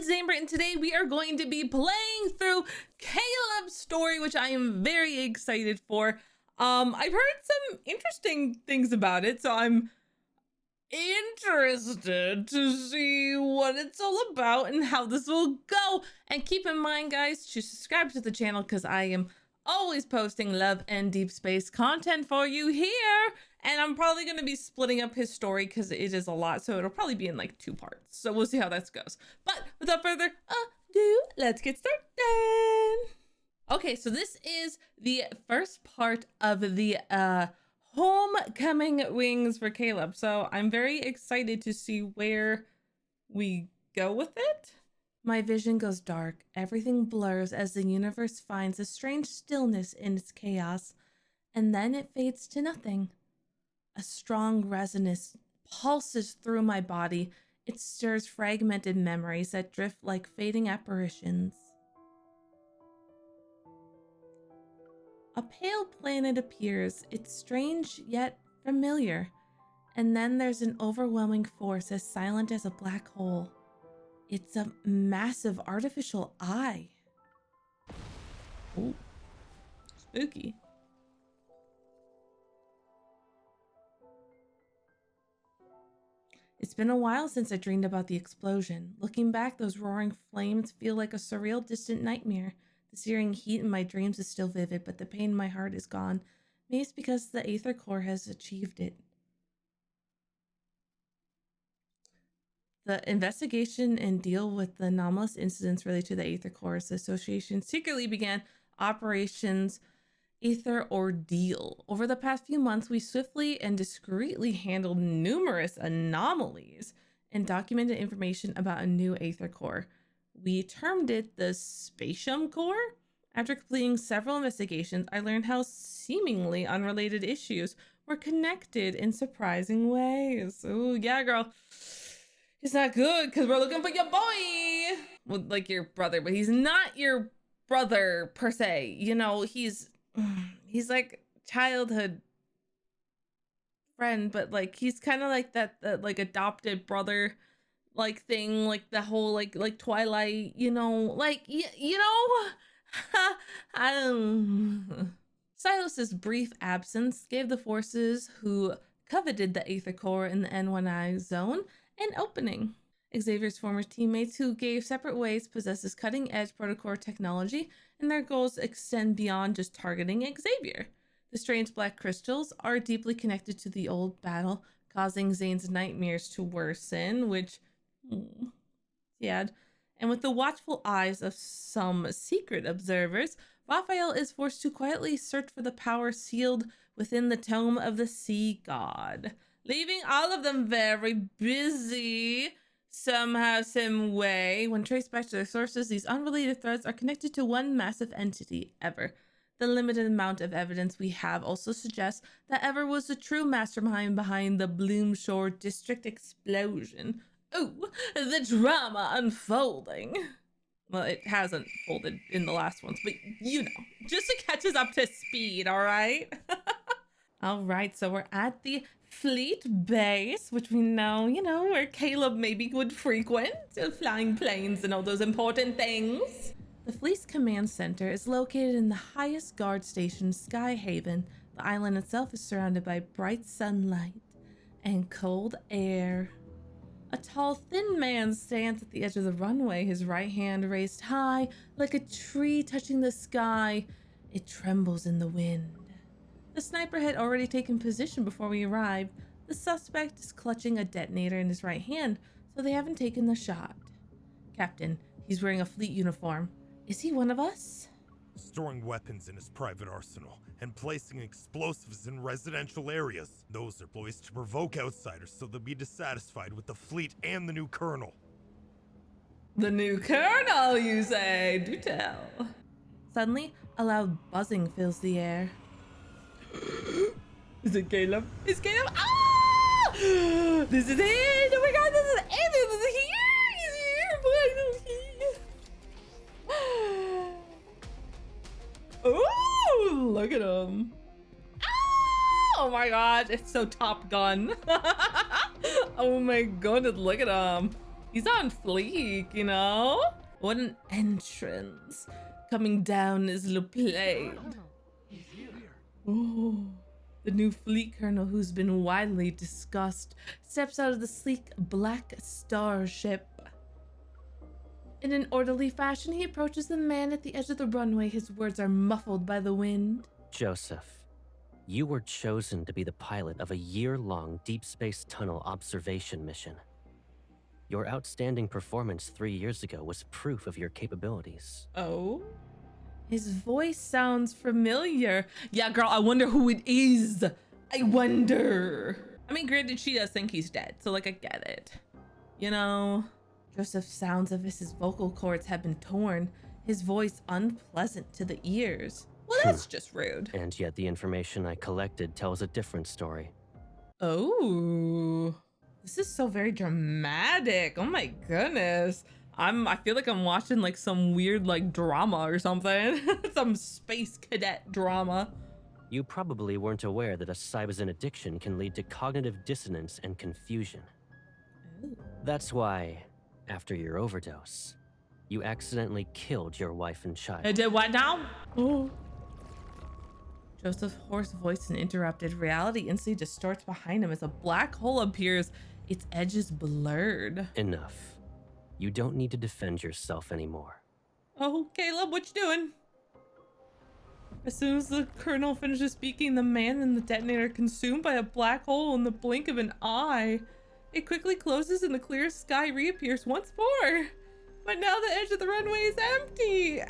it's Zamber, and today we are going to be playing through Caleb's story, which I am very excited for. I've heard some interesting things about it, so I'm interested to see what it's all about and how this will go. And keep in mind, guys, to subscribe to the channel because I am always posting love and deep space content for you here. And I'm probably going to be splitting up his story because it is a lot, so it'll probably be in like 2 parts. So we'll see how that goes. But without further ado, let's get started. Okay, so this is the first part of the homecoming wings for Caleb. So I'm very excited to see where we go with it. My vision goes dark. Everything blurs as the universe finds a strange stillness in its chaos, and then it fades to nothing. A strong resonance pulses through my body. It stirs fragmented memories that drift like fading apparitions. A pale planet appears. It's strange yet familiar. And then there's an overwhelming force as silent as a black hole. It's a massive artificial eye. Ooh, spooky. It's been a while since I dreamed about the explosion. Looking back, those roaring flames feel like a surreal, distant nightmare. The searing heat in my dreams is still vivid, but the pain in my heart is gone. Maybe it's because the Aether Core has achieved it. The investigation and deal with the anomalous incidents related to the Aether Core's association secretly began Operations Aether Ordeal. Over the past few months, we swiftly and discreetly handled numerous anomalies and documented information about a new Aether Core. We termed it the Spatium Core. After completing several investigations, I learned how seemingly unrelated issues were connected in surprising ways. Oh, yeah, girl. It's not good because we're looking for your boy. Well, like your brother, but he's not your brother per se. You know, he's like childhood friend, but like he's kind of like that like adopted brother like thing, like the whole like Twilight, you know, like you know. Silas's brief absence gave the forces who coveted the Aether Core in the N1I zone an opening. Xavier's former teammates, who gave separate ways, possesses cutting-edge protocore technology, and their goals extend beyond just targeting Xavier. The strange black crystals are deeply connected to the old battle, causing Zane's nightmares to worsen, which sad. And with the watchful eyes of some secret observers, Raphael is forced to quietly search for the power sealed within the tome of the sea god, leaving all of them very busy somehow, some way. When traced back to their sources, these unrelated threads are connected to one massive entity, Ever. The limited amount of evidence we have also suggests that Ever was the true mastermind behind the Bloomshore District explosion. Oh, the drama unfolding. Well, it hasn't folded in the last ones, but you know, just to catch us up to speed, all right? All right, so we're at the fleet base, which we know, you know, where Caleb maybe would frequent, flying planes and all those important things. The fleet's command center is located in the highest guard station, Skyhaven. The island itself is surrounded by bright sunlight and cold air. A tall, thin man stands at the edge of the runway, his right hand raised high, like a tree touching the sky. It trembles in the wind. The sniper had already taken position before we arrived. The suspect is clutching a detonator in his right hand, so they haven't taken the shot. Captain, he's wearing a fleet uniform. Is he one of us? Storing weapons in his private arsenal and placing explosives in residential areas. Those are ploys to provoke outsiders so they'll be dissatisfied with the fleet and the new colonel. The new colonel, you say? Do tell. Suddenly, a loud buzzing fills the air. Is it Caleb? Is Caleb? Ah! This is it! Oh my god, this is it! This is here! He's here! Finally! Oh, look at him. Oh my god, it's so Top Gun. Oh my goodness, look at him. He's on fleek, you know? What an entrance. Coming down his little plane. Oh, the new fleet colonel who's been widely discussed steps out of the sleek black starship. In an orderly fashion, he approaches the man at the edge of the runway. His words are muffled by the wind. Joseph, you were chosen to be the pilot of a year-long deep space tunnel observation mission. Your outstanding performance 3 years ago was proof of your capabilities. Oh? His voice sounds familiar. Yeah, girl, I wonder who it is. I wonder. I mean, granted, she does think he's dead, so like, I get it. You know? Joseph sounds as if his vocal cords have been torn, his voice unpleasant to the ears. Well, that's just rude. And yet the information I collected tells a different story. Oh, this is so very dramatic. Oh my goodness. I feel like I'm watching like some weird like drama or something. Some space cadet drama. You probably weren't aware that a Cybazin addiction can lead to cognitive dissonance and confusion. Ooh. That's why, after your overdose, you accidentally killed your wife and child. I did what now? Oh. Joseph's hoarse voice and interrupted. Reality instantly distorts behind him as a black hole appears, its edges blurred. Enough. You don't need to defend yourself anymore. Oh, Caleb, what you doing? As soon as the colonel finishes speaking, the man in the detonator are consumed by a black hole in the blink of an eye. It quickly closes and the clear sky reappears once more. But now the edge of the runway is empty.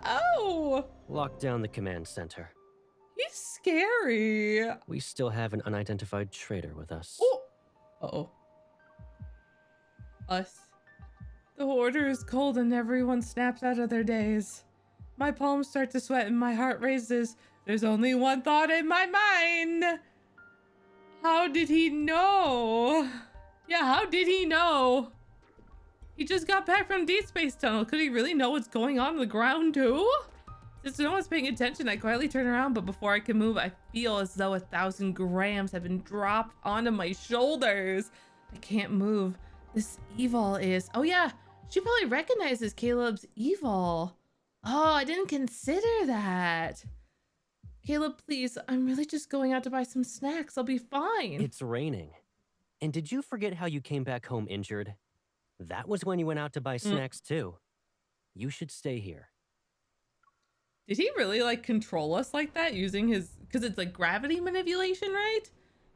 Oh. Lock down the command center. He's scary. We still have an unidentified traitor with us. Oh. Uh-oh. Us. The order is cold and everyone snaps out of their days. My palms start to sweat and my heart races. There's only one thought in my mind. How did he know? Yeah, how did he know? He just got back from Deepspace tunnel. Could he really know what's going on the ground too? Since no one's paying attention, I quietly turn around, but before I can move, I feel as though 1,000 grams have been dropped onto my shoulders. I can't move. This evil is... Oh yeah, she probably recognizes Caleb's evil. Oh, I didn't consider that. Caleb, please, I'm really just going out to buy some snacks. I'll be fine. It's raining. And did you forget how you came back home injured? That was when you went out to buy snacks too. You should stay here. Did he really like control us like that using his... Because it's like gravity manipulation, right?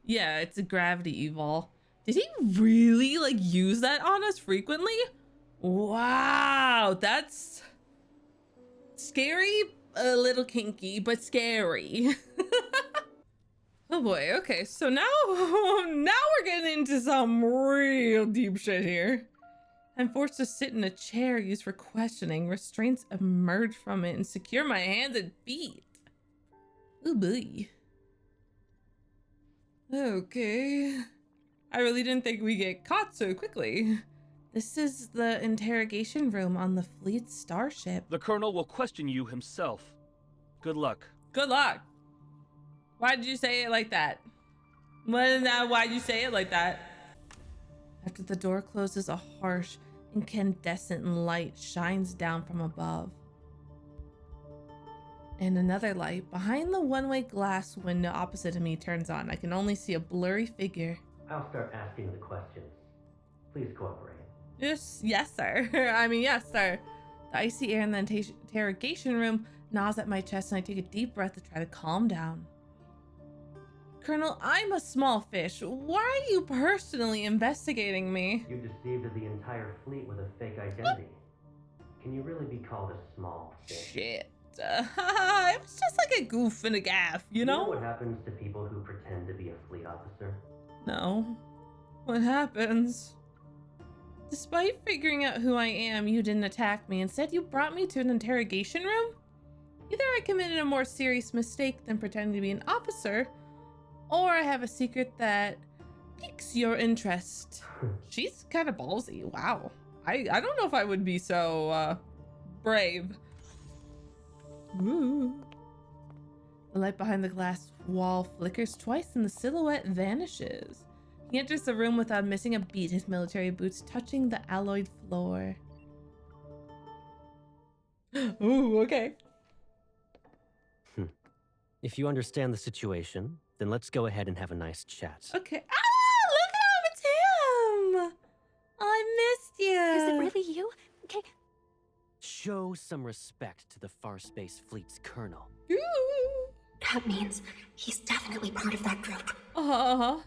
Yeah, it's a gravity evil. Did he really like use that on us frequently? Wow, that's scary, a little kinky, but scary. Oh boy, okay, so now we're getting into some real deep shit here. I'm forced to sit in a chair used for questioning. Restraints emerge from it and secure my hands and feet. Oh boy. Okay. I really didn't think we'd get caught so quickly. This is the interrogation room on the fleet starship. The Colonel will question you himself. Good luck. Good luck. Why did you say it like that? Why'd you say it like that? After the door closes, a harsh, incandescent light shines down from above. And another light behind the one-way glass window opposite of me turns on. I can only see a blurry figure. I'll start asking the questions. Please cooperate. Yes, sir. I mean, yes, sir. The icy air in the interrogation room gnaws at my chest and I take a deep breath to try to calm down. Colonel, I'm a small fish. Why are you personally investigating me? You deceived the entire fleet with a fake identity. Can you really be called a small fish? Shit. It was just like a goof and a gaff, you know? You know what happens to people who pretend to be a fleet officer? No. What happens? Despite figuring out who I am, you didn't attack me. Instead, you brought me to an interrogation room? Either I committed a more serious mistake than pretending to be an officer, or I have a secret that piques your interest. She's kind of ballsy. Wow. I don't know if I would be so brave. Ooh. The light behind the glass wall flickers twice and the silhouette vanishes. He enters the room without missing a beat, his military boots touching the alloyed floor. Ooh, okay. If you understand the situation, then let's go ahead and have a nice chat. Okay. Ah, look at him, it's him! I missed you. Is it really you? Okay. Show some respect to the Farspace Fleet's colonel. Ooh. That means he's definitely part of that group. Uh-huh.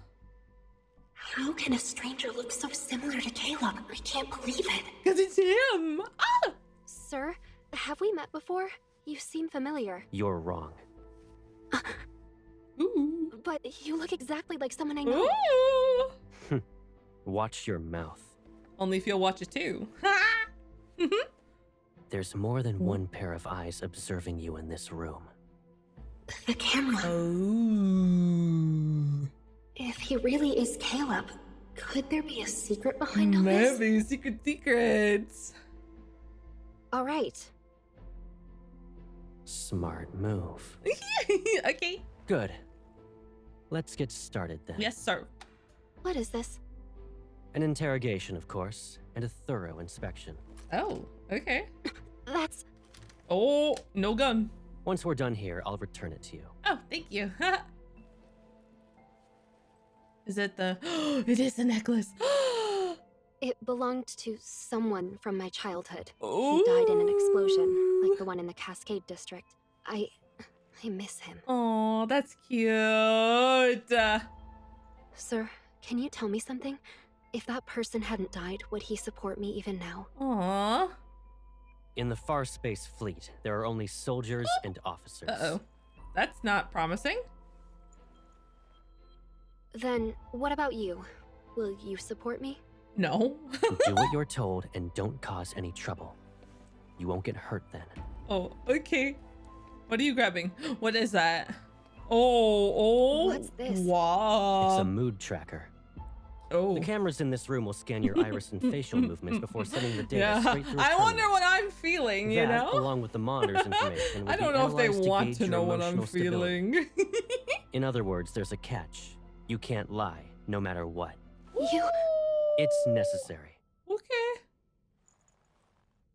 How can a stranger look so similar to Caleb? I can't believe it. Because it's him. Ah! Sir, have we met before? You seem familiar. You're wrong. Ooh. But you look exactly like someone I know. Ooh. Watch your mouth. Only if you'll watch it too. There's more than one pair of eyes observing you in this room. The camera. Oh. If he really is Caleb, could there be a secret behind all this? Maybe secrets. All right. Smart move. Okay. Good. Let's get started then. Yes, sir. What is this? An interrogation, of course, and a thorough inspection. Oh, okay. That's... Oh, no gun. Once we're done here, I'll return it to you. Oh, thank you. Is it the... It is the necklace. It belonged to someone from my childhood. Ooh. He died in an explosion, like the one in the Cascade District. I miss him. Oh, that's cute. Sir, can you tell me something? If that person hadn't died, would he support me even now? Aw. In the Farspace Fleet, there are only soldiers and officers. Uh-oh. That's not promising. Then, what about you? Will you support me? No. Do what you're told and don't cause any trouble. You won't get hurt then. Oh, okay. What are you grabbing? What is that? Oh. What's this? Wow. It's a mood tracker. Oh. The cameras in this room will scan your iris and facial movements before sending the data straight through a I wonder terminal. what I'm feeling, you That, know? along with the monitor's information, will I don't be know if they analyzed want gauge to your know what I'm emotional stability. feeling. In other words, there's a catch. You can't lie, no matter what. You... It's necessary. Okay.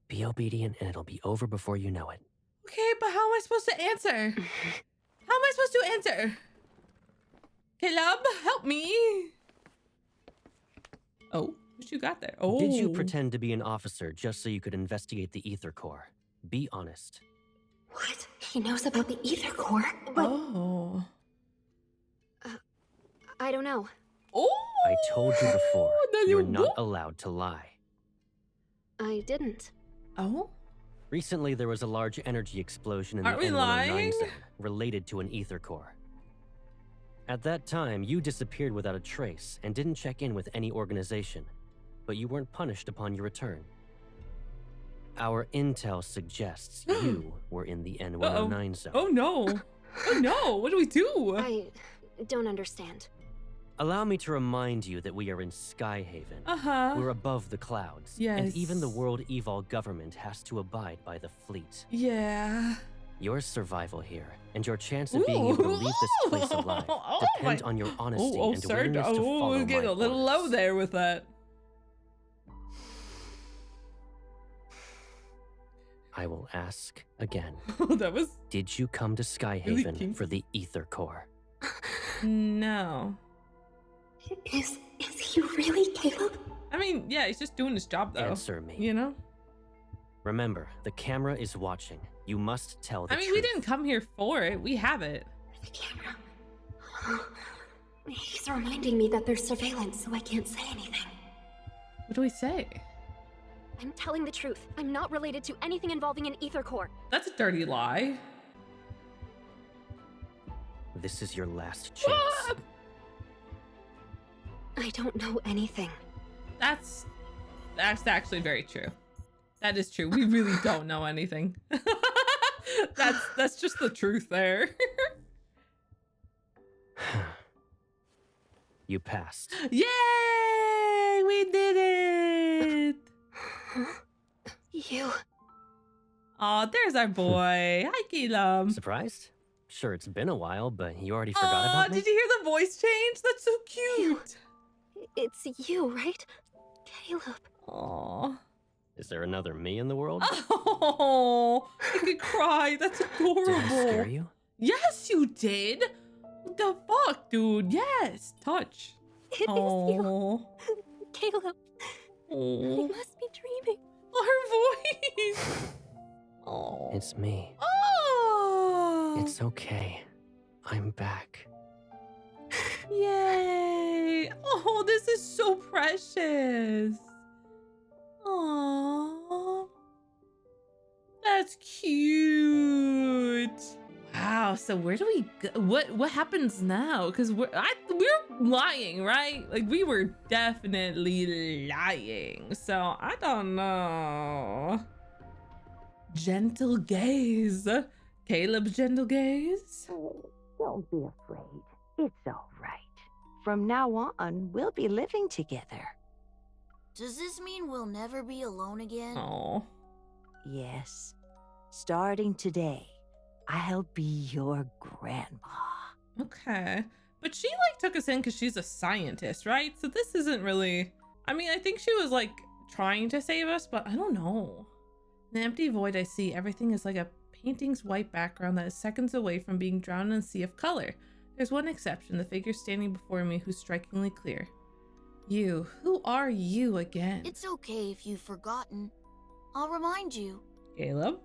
Be obedient and it'll be over before you know it. Okay, but how am I supposed to answer? How am I supposed to answer? Caleb, help me. Oh, what you got there? Oh. Did you pretend to be an officer just so you could investigate the Ether Core? Be honest. What? He knows about the Ether Core? But... Oh. I don't know. Oh. I told you before, Then you're you not what? allowed to lie. I didn't. Oh. Recently, there was a large energy explosion in Aren't the we N109 lying? zone related to an Ether Core. At that time, you disappeared without a trace and didn't check in with any organization, but you weren't punished upon your return. Our intel suggests you were in the N109 zone. Oh no. Oh no. What do we do? I don't understand. Allow me to remind you that we are in Skyhaven. Uh-huh. We're above the clouds. Yes. And even the World Evol government has to abide by the fleet. Yeah. Your survival here and your chance of being able to leave this place alive depend on your honesty and willingness to follow we're getting my a little orders. low there with that. I will ask again. That was Did you come to Really Skyhaven kinky. for the Ether Core? no. Is he really Caleb? I mean, yeah, he's just doing his job though. Answer me. You know? Remember, the camera is watching. You must tell the I mean, truth. we didn't come here for it. We have it. The camera. He's reminding me that there's surveillance, so I can't say anything. What do we say? I'm telling the truth. I'm not related to anything involving an Ether Core. That's a dirty lie. This is your last chance. What? I don't know anything. That's actually very true. That is true. We really don't know anything. That's just the truth there. You passed. Yay! We did it! You... Oh, there's our boy. Hi, Caleb. Surprised? Sure, it's been a while, but you already forgot about me? Did you hear the voice change? That's so cute. It's you, right? Caleb. Aww. Is there another me in the world? Oh, I could cry. That's adorable. Did I scare you? Yes, you did. What the fuck, dude? Yes, touch. It is you. Caleb. Oh, I must be dreaming. her voice. Oh. It's me. Oh. It's okay. I'm back. Yay. Oh, this is so precious. Aww. That's cute. Wow, so where do we go? What happens now? Because we're lying, right? Like, we were definitely lying. So I don't know. Gentle gaze. Caleb's gentle gaze. Oh, don't be afraid. It's all right. From now on, we'll be living together. Does this mean we'll never be alone again? Oh. Yes. Starting today, I'll be your grandma. Okay. But she like took us in because she's a scientist, right? So this isn't really, I mean, I think she was like trying to save us, but I don't know. In the empty void I see, everything is like a painting's white background that is seconds away from being drowned in a sea of color. There's one exception, the figure standing before me who's strikingly clear. You, who are you again? It's okay if you've forgotten. I'll remind you. Caleb?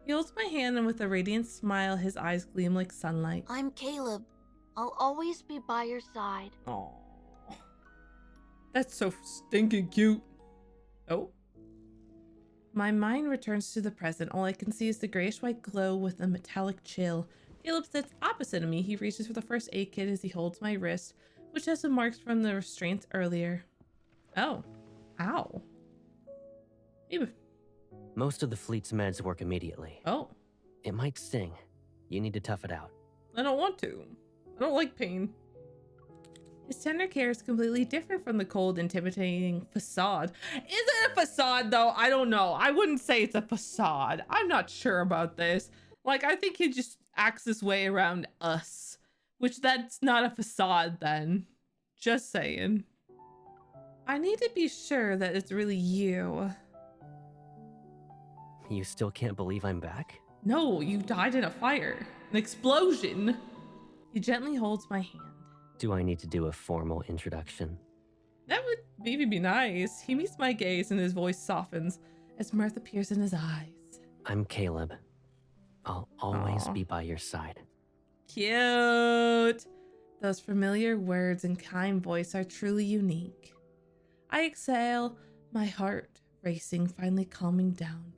He holds my hand and with a radiant smile, his eyes gleam like sunlight. I'm Caleb. I'll always be by your side. Oh, that's so stinking cute. Oh. My mind returns to the present. All I can see is the grayish-white glow with a metallic chill. Caleb sits opposite of me. He reaches for the first aid kit as he holds my wrist, which has some marks from the restraints earlier. Oh. Ow. Ew. Most of the fleet's meds work immediately. Oh. It might sting. You need to tough it out. I don't want to. I don't like pain. His tender care is completely different from the cold, intimidating facade. Is it a facade, though? I don't know. I wouldn't say it's a facade. I'm not sure about this. Like, I think he just acts this way around us, which that's not a facade then. Just saying. I need to be sure that it's really you. You still can't believe I'm back? No, you died in a fire. An explosion. He gently holds my hand. Do I need to do a formal introduction? That would maybe be nice. He meets my gaze and his voice softens as mirth appears in his eyes. I'm Caleb. I'll always be by your side. Cute. Those familiar words and kind voice are truly unique. I exhale, my heart racing, finally calming down.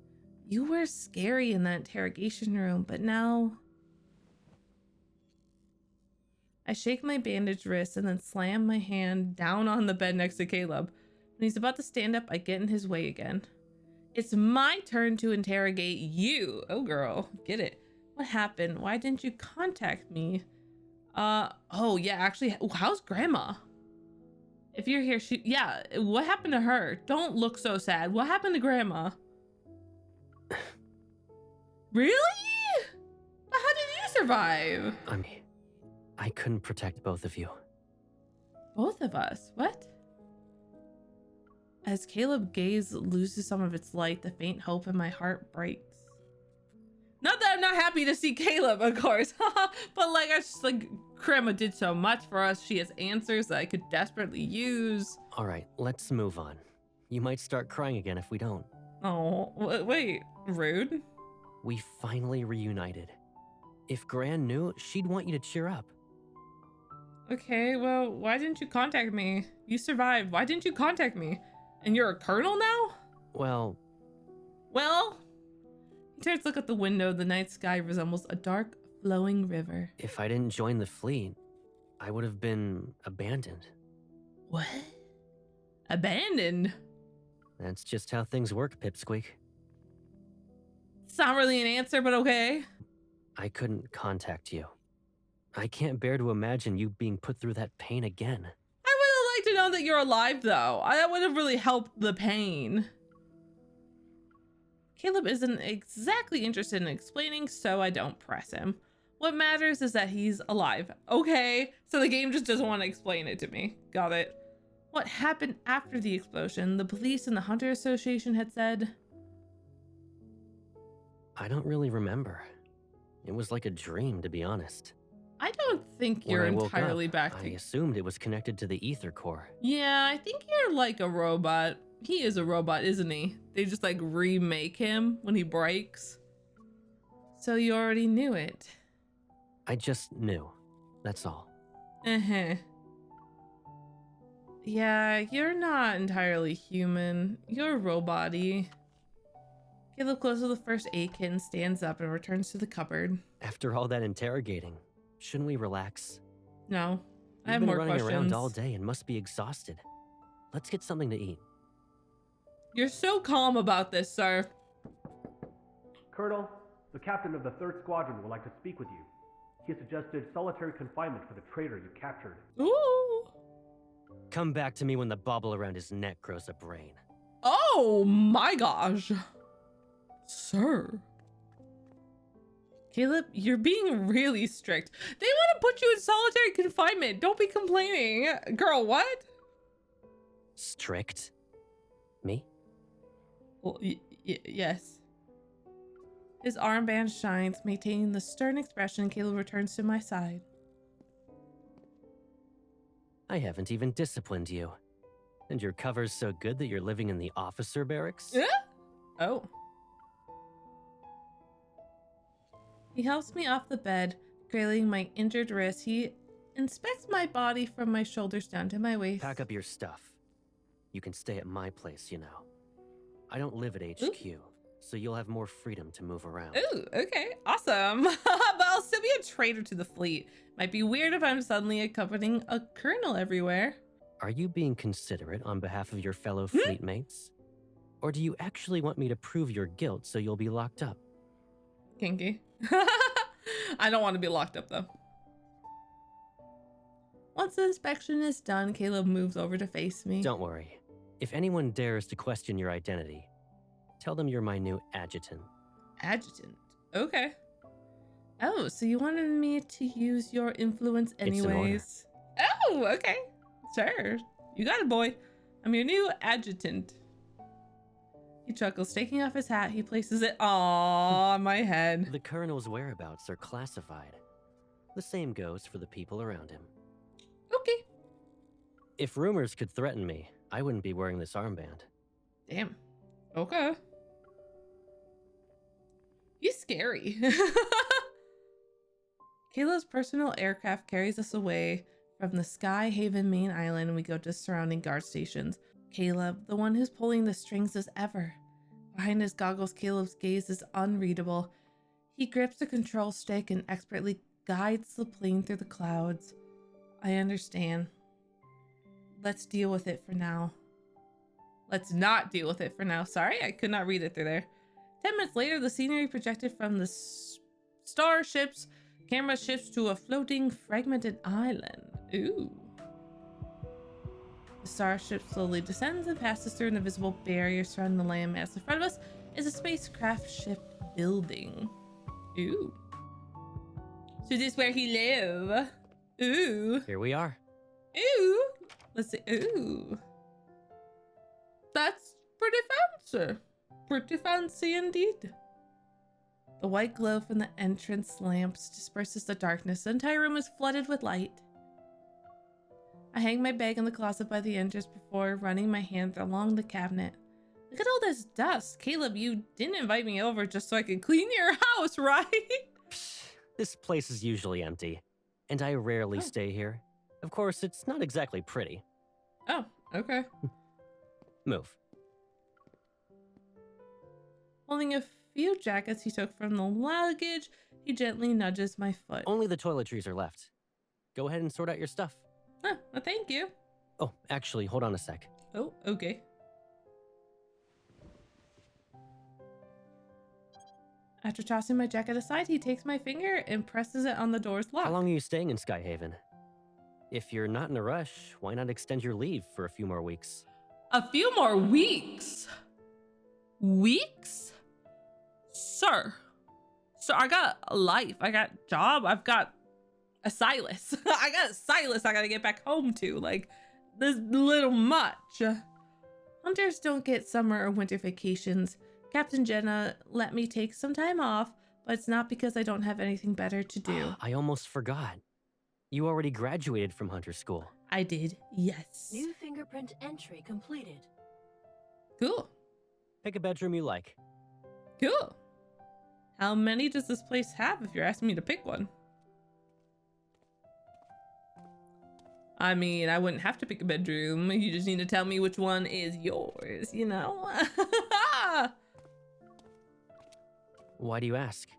You were scary in that interrogation room, but now... I shake my bandaged wrist and then slam my hand down on the bed next to Caleb. When he's about to stand up, I get in his way again. It's my turn to interrogate you. Oh, girl, get it. What happened? Why didn't you contact me? Oh, yeah, actually, how's Grandma? If you're here, yeah, what happened to her? Don't look so sad. What happened to Grandma? Really? How did you survive? I couldn't protect both of you. Both of us? What? As Caleb's gaze loses some of its light, the faint hope in my heart breaks. Not that I'm not happy to see Caleb, of course, but like, I just like, Grandma did so much for us. She has answers that I could desperately use. All right, let's move on. You might start crying again if we don't. Oh, wait, rude? We finally reunited. If Gran knew, she'd want you to cheer up. Okay, well, why didn't you contact me? You survived. Why didn't you contact me? And you're a colonel now? Well... He turns to look at the window. The night sky resembles a dark, flowing river. If I didn't join the fleet, I would have been abandoned. What? Abandoned? That's just how things work, Pipsqueak. It's not really an answer, but okay. I couldn't contact you. I can't bear to imagine you being put through that pain again. I would have liked to know that you're alive, though. That would have really helped the pain. Caleb isn't exactly interested in explaining, so I don't press him. What matters is that he's alive. Okay, so the game just doesn't want to explain it to me. Got it. what happened after the explosion. The police and the Hunter Association had said. I don't really remember. It was like a dream, to be honest. I don't think you're When I woke entirely up, back I to. assumed it was connected to the ether core. Yeah, I think you're like a robot. He is a robot, isn't he? They just like remake him when he breaks. So you already knew it. I just knew. That's all. Uh-huh. Yeah, you're not entirely human. You're robot-y. Caleb closes the first aid kit and stands up and returns to the cupboard. After all that interrogating, shouldn't we relax? No, I have You've been more running questions. around all day and must be exhausted. Let's get something to eat. You're so calm about this, sir. Colonel, the captain of the 3rd Squadron would like to speak with you. He has suggested solitary confinement for the traitor you captured. Ooh. Come back to me when the bauble around his neck grows a brain. Oh my gosh. Sir. Caleb, you're being really strict. They want to put you in solitary confinement. Don't be complaining. Girl, what? Strict? Me? Well, yes. His armband shines, maintaining the stern expression. Caleb returns to my side. I haven't even disciplined you. And your cover's so good that you're living in the officer barracks? Yeah? Oh. He helps me off the bed, cradling my injured wrist. He inspects my body from my shoulders down to my waist. Pack up your stuff. You can stay at my place, you know. I don't live at HQ, so you'll have more freedom to move around. Ooh, okay, awesome. But I'll still be a traitor to the fleet. Might be weird if I'm suddenly accompanying a colonel everywhere. Are you being considerate on behalf of your fellow fleet mates? Or do you actually want me to prove your guilt so you'll be locked up? Kinky. I don't want to be locked up though. Once the inspection is done, Caleb moves over to face me. Don't worry. If anyone dares to question your identity, tell them you're my new adjutant. Adjutant? Okay. Oh, so you wanted me to use your influence anyways? Oh, okay. Sure. You got it, boy. I'm your new adjutant. He chuckles, taking off his hat. He places it on my head. The colonel's whereabouts are classified. The same goes for the people around him. Okay. If rumors could threaten me, I wouldn't be wearing this armband. Damn. Okay. He's scary. Caleb's personal aircraft carries us away from the Sky Haven main island, and we go to surrounding guard stations. Caleb, the one who's pulling the strings as ever. Behind his goggles, Caleb's gaze is unreadable. He grips the control stick and expertly guides the plane through the clouds. I understand. Let's deal with it for now. Let's not deal with it for now. Sorry, I could not read it through there. 10 minutes later, the scenery projected from the starship's camera shifts to a floating, fragmented island. Ooh. The starship slowly descends and passes through an invisible barrier surrounding the landmass. In front of us is a spacecraft ship building. Ooh. So this is where he live. Ooh. Here we are. Ooh. Let's see. Ooh. That's pretty fancy. Pretty fancy indeed. The white glow from the entrance lamps disperses the darkness. The entire room is flooded with light. I hang my bag in the closet by the entrance before running my hand along the cabinet. Look at all this dust. Caleb, you didn't invite me over just so I could clean your house, right? Psh, this place is usually empty, and I rarely stay here. Of course, it's not exactly pretty. Oh, okay. Move. Holding a few jackets he took from the luggage, he gently nudges my foot. Only the toiletries are left. Go ahead and sort out your stuff. Well, thank you. Oh, actually, hold on a sec. Oh, okay. After tossing my jacket aside, he takes my finger and presses it on the door's lock. How long are you staying in Skyhaven? If you're not in a rush, why not extend your leave for a few more weeks? A few more weeks? Weeks? Sir, I got a life. I got a job. I've got a Silas. I got a Silas I gotta get back home to. Like, this little much. Hunters don't get summer or winter vacations. Captain Jenna let me take some time off, but it's not because I don't have anything better to do. I almost forgot. You already graduated from Hunter School. I did, yes. New fingerprint entry completed. Cool. Pick a bedroom you like. Cool. How many does this place have if you're asking me to pick one? I mean, I wouldn't have to pick a bedroom. You just need to tell me which one is yours, you know? Why do you ask?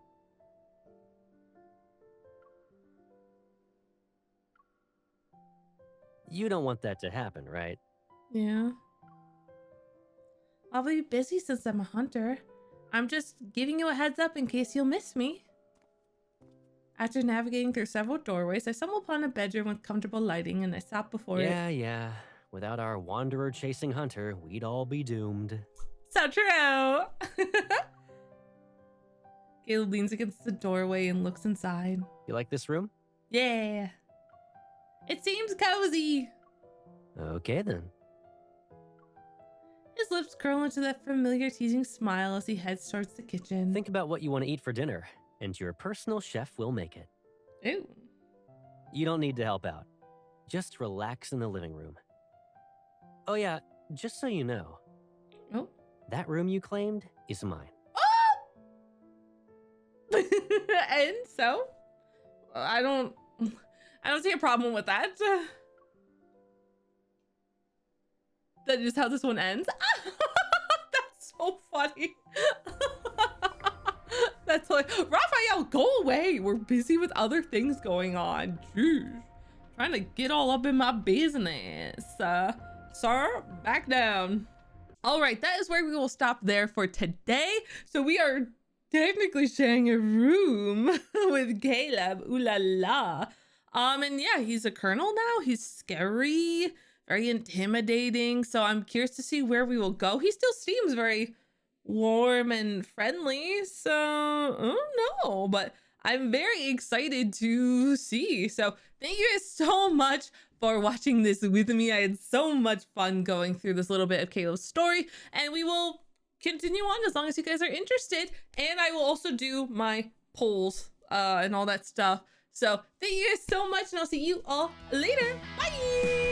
You don't want that to happen, right? Yeah. I'll be busy since I'm a hunter. I'm just giving you a heads up in case you'll miss me. After navigating through several doorways, I stumble upon a bedroom with comfortable lighting and I stop before it. Yeah. Without our wanderer chasing hunter, we'd all be doomed. So true! Caleb leans against the doorway and looks inside. You like this room? Yeah. It seems cozy. Okay then. His lips curl into that familiar teasing smile as he heads towards the kitchen. Think about what you want to eat for dinner, and your personal chef will make it. Ooh. You don't need to help out. Just relax in the living room. Oh yeah, just so you know. Oh. That room you claimed is mine. Oh! And so? I don't see a problem with that. That is how this one ends. That's so funny. That's like, Raphael, go away. We're busy with other things going on. Jeez. Trying to get all up in my business. Sir, back down. All right, that is where we will stop there for today. So we are technically sharing a room with Caleb. Ooh la la. And yeah, he's a colonel now. He's scary, very intimidating. So I'm curious to see where we will go. He still seems very warm and friendly. So I don't know, but I'm very excited to see. So thank you guys so much for watching this with me. I had so much fun going through this little bit of Caleb's story, and we will continue on as long as you guys are interested. And I will also do my polls and all that stuff. So thank you guys so much, and I'll see you all later. Bye!